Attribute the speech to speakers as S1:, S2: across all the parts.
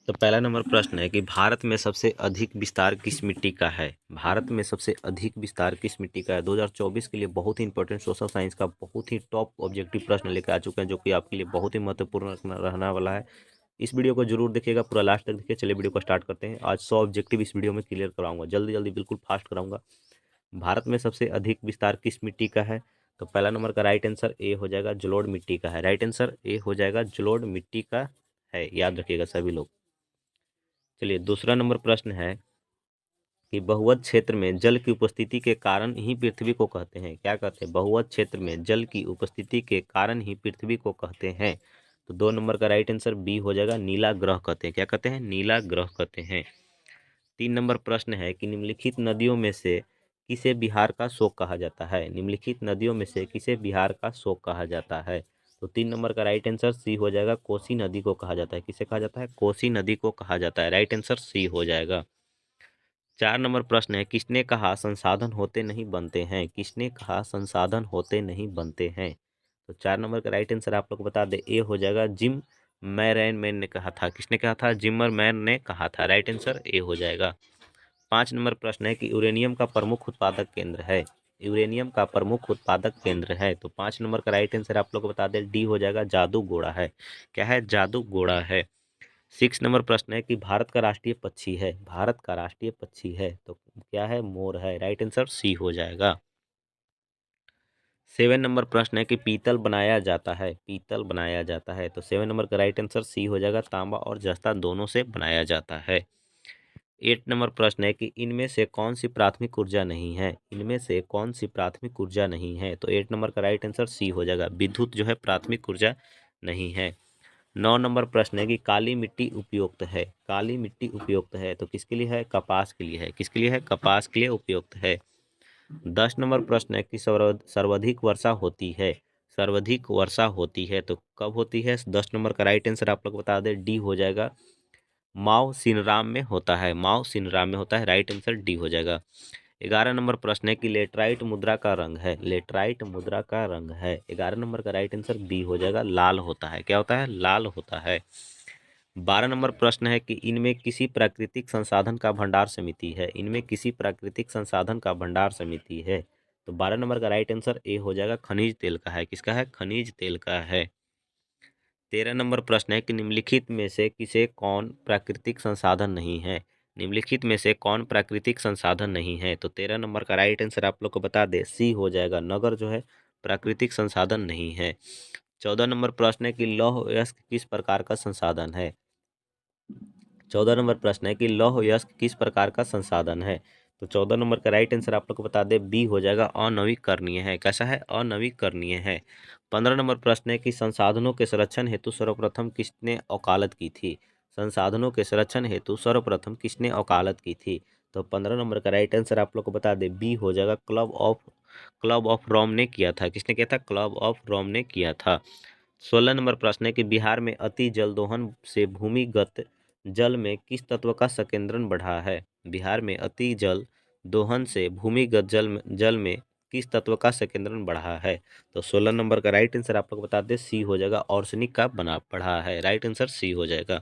S1: तो पहला नंबर प्रश्न है कि भारत में सबसे अधिक विस्तार किस मिट्टी का है। भारत में सबसे अधिक विस्तार किस मिट्टी का है। 2024 के लिए बहुत ही इंपॉर्टेंट सोशल साइंस का बहुत ही टॉप ऑब्जेक्टिव प्रश्न लेकर आ चुके हैं, जो कि आपके लिए बहुत ही महत्वपूर्ण रहने वाला है। इस वीडियो को जरूर देखिएगा, पूरा लास्ट तक देखिए। चलिए वीडियो को स्टार्ट करते हैं। आज 100 ऑब्जेक्टिव इस वीडियो में क्लियर कराऊंगा, जल्दी जल्दी बिल्कुल फास्ट कराऊंगा। भारत में सबसे अधिक विस्तार किस मिट्टी का है। तो पहला नंबर का राइट आंसर ए हो जाएगा, जलोढ़ मिट्टी का है। राइट आंसर ए हो जाएगा, जलोढ़ मिट्टी का है, याद रखिएगा सभी लोग। चलिए दूसरा नंबर प्रश्न है कि बहुवत क्षेत्र में जल की उपस्थिति के कारण ही पृथ्वी को कहते हैं। क्या कहते हैं? बहुवत क्षेत्र में जल की उपस्थिति के कारण ही पृथ्वी को कहते हैं। तो 2 नंबर का राइट आंसर बी हो जाएगा, नीला ग्रह कहते हैं। क्या कहते हैं? नीला ग्रह कहते हैं। 3 नंबर प्रश्न है कि निम्नलिखित नदियों में से किसे बिहार का शोक कहा जाता है। निम्नलिखित नदियों में से किसे बिहार का शोक कहा जाता है। तो 3 नंबर का राइट आंसर सी हो जाएगा, कोसी नदी को कहा जाता है। किसे कहा जाता है? कोसी नदी को कहा जाता है। राइट आंसर सी हो जाएगा। 4 नंबर प्रश्न है किसने कहा संसाधन होते नहीं बनते हैं। किसने कहा संसाधन होते नहीं बनते हैं। तो 4 नंबर का राइट आंसर आप लोग को बता दे, ए हो जाएगा, जिम मैरैन मैन ने कहा था। किसने कहा था? जिमर मैन ने कहा था। राइट आंसर ए हो जाएगा। 5 नंबर प्रश्न है कि यूरेनियम का प्रमुख उत्पादक केंद्र है। यूरेनियम का प्रमुख उत्पादक केंद्र है। तो 5 नंबर का राइट आंसर आप लोग को बता दें, डी हो जाएगा, जादूगोड़ा है। क्या है? जादूगोड़ा है। 6 नंबर प्रश्न है कि भारत का राष्ट्रीय पक्षी है। भारत का राष्ट्रीय पक्षी है तो क्या है? मोर है। राइट आंसर सी हो जाएगा। 7 नंबर प्रश्न है कि पीतल बनाया जाता है। पीतल बनाया जाता है तो 7 नंबर का राइट आंसर सी हो जाएगा, तांबा और जस्ता दोनों से बनाया जाता है। 8 नंबर प्रश्न है कि इनमें से कौन सी प्राथमिक ऊर्जा नहीं है। इनमें से कौन सी प्राथमिक ऊर्जा नहीं है। तो 8 नंबर का राइट आंसर सी हो जाएगा, विद्युत जो है प्राथमिक ऊर्जा नहीं है। 9 नंबर प्रश्न है कि काली मिट्टी उपयुक्त है। काली मिट्टी उपयुक्त है तो किसके लिए है? कपास के लिए है। किसके लिए है? कपास के लिए उपयुक्त है। 10 नंबर प्रश्न है कि सर्वाधिक वर्षा होती है। सर्वाधिक वर्षा होती है तो कब होती है? 10 नंबर का राइट आंसर आप लोग बता दें, डी हो जाएगा, माओ सिनराम में होता है। माओ सिनराम में होता है। राइट आंसर डी हो जाएगा। 11 नंबर प्रश्न है कि लेटराइट मुद्रा का रंग है। लेटराइट मुद्रा का रंग है। 11 नंबर का राइट आंसर बी हो जाएगा, लाल होता है। क्या होता है? लाल होता है। 12 नंबर प्रश्न है कि इनमें किसी प्राकृतिक संसाधन का भंडार समिति है। इनमें किसी प्राकृतिक संसाधन का भंडार समिति है। तो 12 नंबर का राइट आंसर ए हो जाएगा, खनिज तेल का है। किसका है? खनिज तेल का है। 13 नंबर प्रश्न है कि निम्नलिखित में से किसे कौन प्राकृतिक संसाधन नहीं है। निम्नलिखित में से कौन प्राकृतिक संसाधन नहीं है। तो 13 नंबर का राइट आंसर आप लोग को बता दे, सी हो जाएगा, नगर जो है प्राकृतिक संसाधन नहीं है। 14 नंबर प्रश्न है कि लौह अयस्क किस प्रकार का संसाधन है। 14 नंबर प्रश्न है कि लौह अयस्क किस प्रकार का संसाधन है। तो 14 नंबर का राइट आंसर आप लोग को बता दे, बी हो जाएगा, अनवीकरणीय है। कैसा है? अनवीकरणीय है। 15 नंबर प्रश्न है कि संसाधनों के संरक्षण हेतु सर्वप्रथम किसने वकालत की थी। संसाधनों के संरक्षण हेतु सर्वप्रथम किसने वकालत की थी। तो 15 नंबर का राइट आंसर आप लोग को बता दे, बी हो जाएगा, क्लब ऑफ रोम ने किया था। किसने किया था? क्लब ऑफ रोम ने किया था। 16 नंबर प्रश्न है कि बिहार में अति जल दोहन से भूमिगत जल में किस तत्व का संकेंद्रण बढ़ा है। बिहार में अति जल दोहन से भूमिगत जल में किस तत्व का संकेंद्रण बढ़ा है। तो 16 नंबर का राइट आंसर आप लोग बता दें, सी हो जाएगा, ऑर्सेनिक का बना बढ़ा है। राइट आंसर सी हो जाएगा।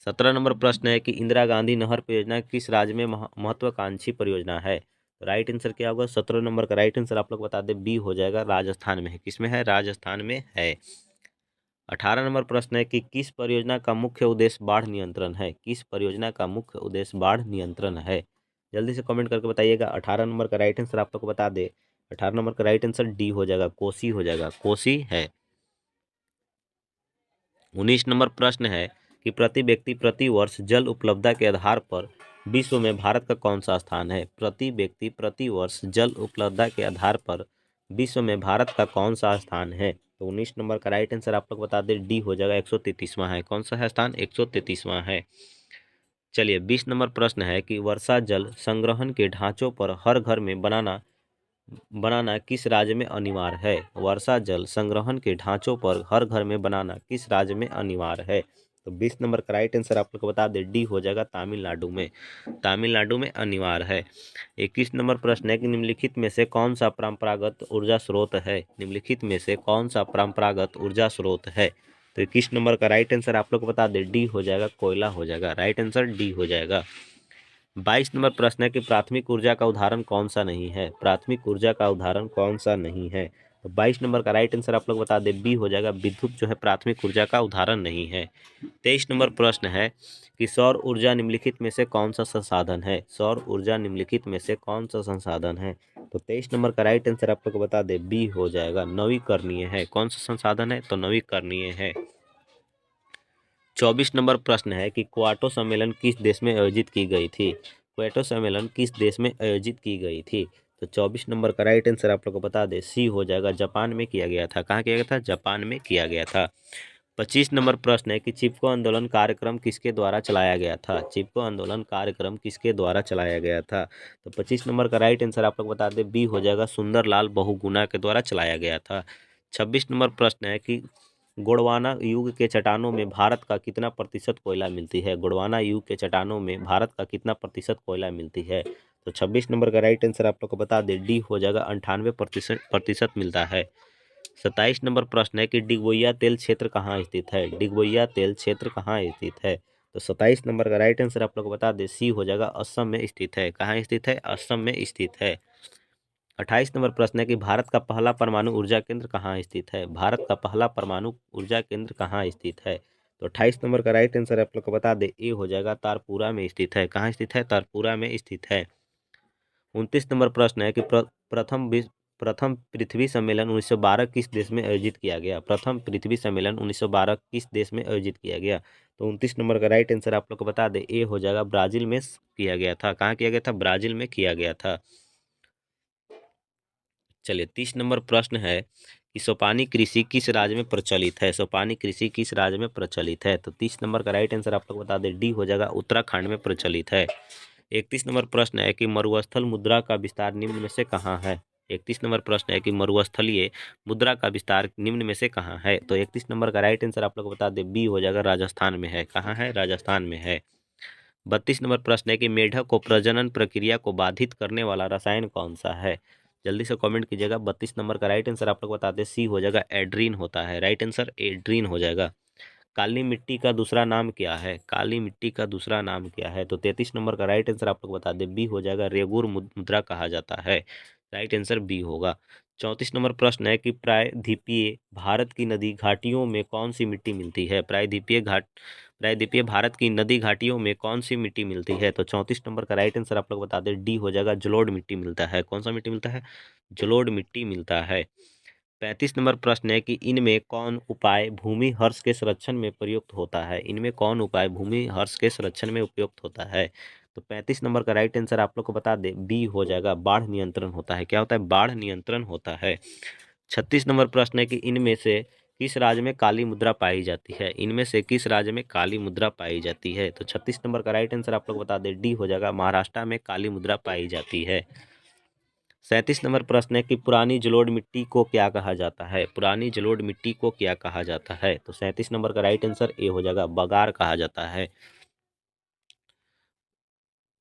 S1: 17 नंबर प्रश्न है कि इंदिरा गांधी नहर परियोजना किस राज्य में महत्वाकांक्षी परियोजना है। राइट आंसर क्या होगा? 17 नंबर का राइट आंसर आप लोग बता दें, बी हो जाएगा, राजस्थान में है। किसमें है? राजस्थान में है। 18 नंबर प्रश्न है कि किस परियोजना का मुख्य उद्देश्य बाढ़ नियंत्रण है। किस परियोजना का मुख्य उद्देश्य बाढ़ नियंत्रण है। जल्दी से कमेंट करके बताइएगा। 18 नंबर का राइट आंसर आप लोग को बता दे, 18 नंबर का राइट आंसर डी हो जाएगा, कोसी हो जाएगा, कोसी है। 19 नंबर प्रश्न है कि प्रति व्यक्ति प्रति वर्ष जल उपलब्धता के आधार पर विश्व में भारत का कौन सा स्थान है। प्रति व्यक्ति प्रति वर्ष जल उपलब्धता के आधार पर विश्व में भारत का कौन सा स्थान है। तो 19 नंबर का राइट आंसर आप लोग बता दें, डी हो जाएगा, 133वां है। कौन सा है स्थान? 133वां है। चलिए 20 नंबर प्रश्न है कि वर्षा जल संग्रहण के ढांचों पर हर घर में बनाना बनाना किस राज्य में अनिवार्य है। वर्षा जल संग्रहण के ढांचों पर हर घर में बनाना किस राज्य में अनिवार्य है। तो 20 नंबर का राइट आंसर आप लोग को बता दें, डी हो जाएगा, तमिलनाडु में। तमिलनाडु में अनिवार्य है। 21 नंबर प्रश्न है कि निम्नलिखित में से कौन सा परंपरागत ऊर्जा स्रोत है। निम्नलिखित में से कौन सा परंपरागत ऊर्जा स्रोत है। तो 21 नंबर का राइट आंसर आप लोग को बता दें डी हो जाएगा, कोयला हो जाएगा। राइट आंसर डी हो जाएगा। 22 नंबर प्रश्न है कि प्राथमिक ऊर्जा का उदाहरण कौन सा नहीं है। प्राथमिक ऊर्जा का उदाहरण कौन सा नहीं है। तो 22 नंबर का राइट आंसर आप लोग बता दें बी हो जाएगा, विद्युत जो है प्राथमिक ऊर्जा का उदाहरण नहीं है। 23 नंबर प्रश्न है कि सौर ऊर्जा निम्नलिखित में से कौन सा संसाधन है। सौर ऊर्जा निम्नलिखित में से कौन सा संसाधन है। तो 23 नंबर का राइट आंसर आप लोग को बता दें बी हो जाएगा, नवीकरणीय है। कौन सा संसाधन है, तो नवीकरणीय है। 24 नंबर प्रश्न है कि क्वाटो सम्मेलन किस देश में आयोजित की गई थी। क्वाटो सम्मेलन किस देश में आयोजित की गई थी। तो 24 नंबर का राइट आंसर आप लोग को बता दें सी हो जाएगा, जापान में किया गया था। कहाँ किया गया था, जापान में किया गया था। 25 नंबर प्रश्न है कि चिपको आंदोलन कार्यक्रम किसके द्वारा चलाया गया था। चिपको आंदोलन कार्यक्रम किसके द्वारा चलाया गया था। तो 25 नंबर का राइट आंसर आप लोग बता दें बी हो जाएगा, सुंदरलाल बहुगुणा के द्वारा चलाया गया था। 26 नंबर प्रश्न है कि गोंडवाना युग के चट्टानों में भारत का कितना प्रतिशत कोयला मिलती है। गोंडवाना युग के चट्टानों में भारत का कितना प्रतिशत कोयला मिलती है। तो 26 नंबर का राइट आंसर आप लोग को बता दें डी हो जाएगा, 98% मिलता है। 27 नंबर प्रश्न है कि डिगबोइया तेल क्षेत्र कहाँ स्थित है। डिगबोइया तेल क्षेत्र कहाँ स्थित है। तो 27 नंबर का राइट आंसर आप लोग को बता दें सी हो जाएगा, असम में स्थित है। कहाँ स्थित है, असम में स्थित है। 28 नंबर प्रश्न है कि भारत का पहला परमाणु ऊर्जा केंद्र कहाँ स्थित है। भारत का पहला परमाणु ऊर्जा केंद्र कहाँ स्थित है। तो 28 नंबर का राइट आंसर आप लोग को बता दें ए हो जाएगा, तारपुरा में स्थित है। कहाँ स्थित है, तारपुरा में स्थित है। 29 नंबर प्रश्न है कि प्रथम पृथ्वी सम्मेलन 1912 किस देश में आयोजित किया गया। प्रथम पृथ्वी सम्मेलन 1912 किस देश में आयोजित किया गया। तो 29 नंबर का राइट आंसर आप लोग को बता दें ए हो जाएगा, ब्राजील में किया गया था। कहाँ किया गया था, ब्राजील में किया गया था। चलिए 30 नंबर प्रश्न है कि सोपानी कृषि किस राज्य में प्रचलित है। सोपानी कृषि किस राज्य में प्रचलित है। तो 30 नंबर का राइट आंसर आप लोग बता दें डी हो जाएगा, उत्तराखंड में प्रचलित है। 31 नंबर प्रश्न है कि मरुस्थल मुद्रा का विस्तार निम्न में से कहाँ है। 31 नंबर प्रश्न है कि मरुस्थलीय मुद्रा का विस्तार निम्न में से कहाँ है। तो 31 नंबर का राइट आंसर आप लोग बता दें बी हो जाएगा, राजस्थान में है। कहाँ है, राजस्थान में है। 32 नंबर प्रश्न है कि मेढक को प्रजनन प्रक्रिया को बाधित करने वाला रसायन कौन सा है। जल्दी से कमेंट कीजिएगा। 32 नंबर का राइट आंसर आप लोग बता दें सी हो जाएगा, एड्रीन होता है। राइट आंसर एड्रीन हो जाएगा। काली मिट्टी का दूसरा नाम क्या है। काली मिट्टी का दूसरा नाम क्या है। तो 33 नंबर का राइट आंसर आप लोग बता दें बी हो जाएगा, रेगुर मुद्रा कहा जाता है। राइट आंसर बी होगा। 34 नंबर प्रश्न है कि प्रायद्वीपीय भारत की नदी घाटियों में कौन सी मिट्टी मिलती है। प्रायद्वीपीय भारत की नदी घाटियों में कौन सी मिट्टी मिलती है। तो 34 नंबर का राइट आंसर आप लोग बता दें डी हो जाएगा, जलोढ़ मिट्टी मिलता है। कौन सा मिट्टी मिलता है, जलोढ़ मिट्टी मिलता है। 35 नंबर प्रश्न है कि इनमें कौन उपाय भूमि हर्ष के संरक्षण में प्रयुक्त होता है। इनमें कौन उपाय भूमि हर्ष के संरक्षण में उपयुक्त होता है। तो 35 नंबर का राइट आंसर आप लोग को बता दें बी हो जाएगा, बाढ़ नियंत्रण होता है। क्या होता है, बाढ़ नियंत्रण होता है। 36 नंबर प्रश्न है कि इनमें से किस राज्य में काली मुद्रा पाई जाती है। इनमें से किस राज्य में काली मुद्रा पाई जाती है। तो 36 नंबर का राइट आंसर आप लोग बता दें डी हो जाएगा, महाराष्ट्र में काली मुद्रा पाई जाती है। 37 नंबर प्रश्न है कि पुरानी जलोढ़ मिट्टी को क्या कहा जाता है। पुरानी जलोढ़ मिट्टी को क्या कहा जाता है। तो 37 नंबर का राइट आंसर ए हो जाएगा, बगार कहा जाता है।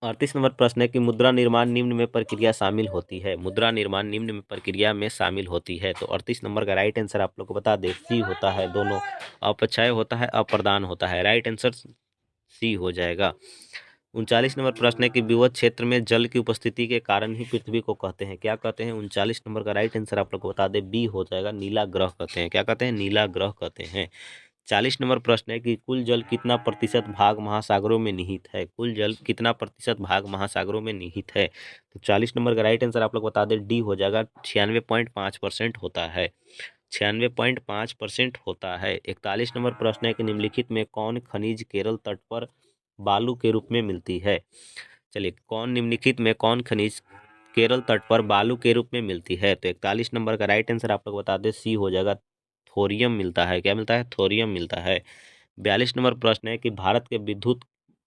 S1: 38 नंबर प्रश्न है कि मुद्रा निर्माण निम्न में प्रक्रिया शामिल होती है। मुद्रा निर्माण निम्न में प्रक्रिया में शामिल होती है। तो 38 नंबर का राइट आंसर आप लोग को बता दें सी होता है, दोनों अपक्षय होता है, अप्रदान होता है। राइट आंसर सी हो जाएगा। 39 नंबर प्रश्न है कि विविध क्षेत्र में जल की उपस्थिति के कारण ही पृथ्वी को कहते हैं। क्या कहते हैं। 39 नंबर का राइट आंसर आप लोग को बता दें बी हो जाएगा, नीला ग्रह कहते हैं। क्या कहते हैं, नीला ग्रह कहते हैं। 40 नंबर प्रश्न है कि कुल जल कितना प्रतिशत भाग महासागरों में निहित है। कुल जल कितना प्रतिशत भाग महासागरों में निहित है। तो 40 नंबर का राइट आंसर आप लोग बता दें डी हो जाएगा, 96.5% होता है। 96.5% होता है। 41 नंबर प्रश्न है कि निम्नलिखित में कौन खनिज केरल तट पर बालू के रूप में मिलती है। चलिए, कौन निम्नलिखित में कौन खनिज केरल तट पर बालू के रूप में मिलती है। तो 41 नंबर का राइट आंसर आप लोग बता दें सी हो जाएगा, थोरियम मिलता है। क्या मिलता है, थोरियम मिलता है। 42 नंबर प्रश्न है कि भारत के विद्युत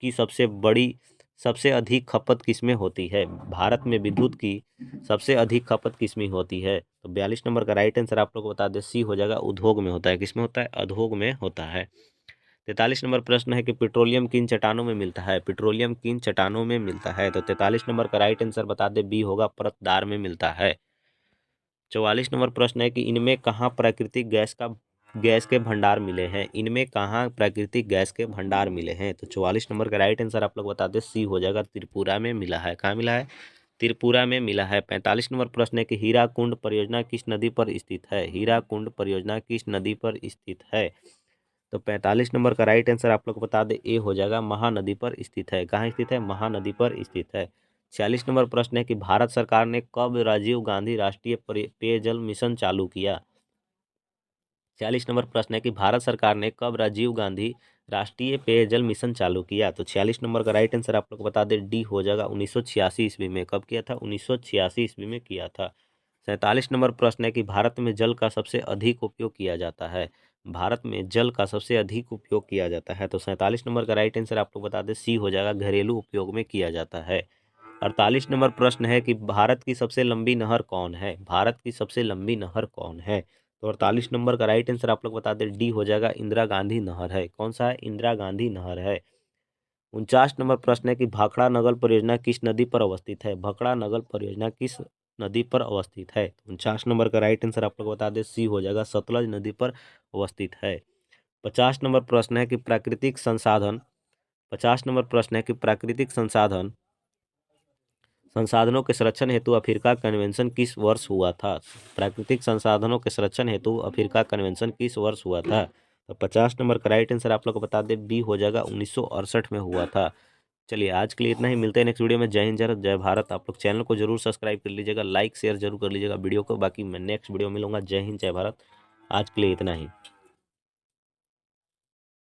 S1: की सबसे अधिक खपत किसमें होती है। भारत में विद्युत की सबसे अधिक खपत किसमें होती है। तो 42 नंबर का राइट आंसर आप लोग को बता दें सी हो जाएगा, उद्योग में होता है। किसमें होता है, उद्योग में होता है। 43 नंबर प्रश्न है कि पेट्रोलियम किन चट्टानों में मिलता है। पेट्रोलियम किन चट्टानों में मिलता है। तो 43 नंबर का राइट आंसर बता दें बी होगा, परतदार में मिलता है। 44 नंबर प्रश्न है कि इनमें कहाँ प्राकृतिक गैस का गैस के भंडार मिले हैं? इनमें कहाँ प्राकृतिक गैस के भंडार मिले हैं? तो 44 नंबर का राइट आंसर आप लोग बता दें, सी हो जाएगा, त्रिपुरा में मिला है। कहाँ मिला है? त्रिपुरा में मिला है। 45 नंबर प्रश्न है कि हीराकुंड परियोजना किस नदी पर स्थित है? हीराकुंड परियोजना किस नदी पर स्थित है? तो 45 नंबर का राइट आंसर आप लोग बता दें, ए हो जाएगा, महानदी पर स्थित है। कहाँ स्थित है? महानदी पर स्थित है। 46 नंबर प्रश्न है कि भारत सरकार ने कब राजीव गांधी राष्ट्रीय पेयजल मिशन चालू किया? 46 नंबर प्रश्न है कि भारत सरकार ने कब राजीव गांधी राष्ट्रीय पेयजल मिशन चालू किया? तो 46 नंबर का राइट आंसर आप लोग को बता दें, डी हो जाएगा, 1986 ईस्वी में। कब किया था? 1986 ईस्वी में किया था। 47 नंबर प्रश्न है कि भारत में जल का सबसे अधिक उपयोग किया जाता है। भारत में जल का सबसे अधिक उपयोग किया जाता है। तो 47 नंबर का राइट आंसर आप लोग बता दें, सी हो जाएगा, घरेलू उपयोग में किया जाता है। 48 नंबर प्रश्न है कि भारत की सबसे लंबी नहर कौन है? भारत की सबसे लंबी नहर कौन है? तो 48 नंबर का राइट आंसर आप लोग बता दें, डी हो जाएगा, इंदिरा गांधी नहर है। कौन सा है? इंदिरा गांधी नहर है। 49 नंबर प्रश्न है कि भाखड़ा नगर परियोजना किस नदी पर अवस्थित है? भाखड़ा नगर परियोजना किस नदी पर अवस्थित है? 49 नंबर का राइट आंसर आप लोग बता दें, सी हो जाएगा, सतलज नदी पर अवस्थित है। 50 नंबर प्रश्न है कि प्राकृतिक संसाधन 50 नंबर प्रश्न है कि प्राकृतिक संसाधनों के संरक्षण हेतु अफ्रीका कन्वेंशन किस वर्ष हुआ था? प्राकृतिक संसाधनों के संरक्षण हेतु अफ्रीका कन्वेंशन किस वर्ष हुआ था? तो 50 नंबर का राइट आंसर आप लोग को बता दें, बी हो जाएगा, 1968 में हुआ था। चलिए आज के लिए इतना ही, मिलते हैं नेक्स्ट वीडियो में। जय हिंद, जय भारत। आप लोग चैनल को जरूर सब्सक्राइब कर लीजिएगा, लाइक शेयर जरूर कर लीजिएगा वीडियो को। बाकी मैं नेक्स्ट वीडियो में मिलूंगा। जय हिंद, जय भारत। आज के लिए इतना ही।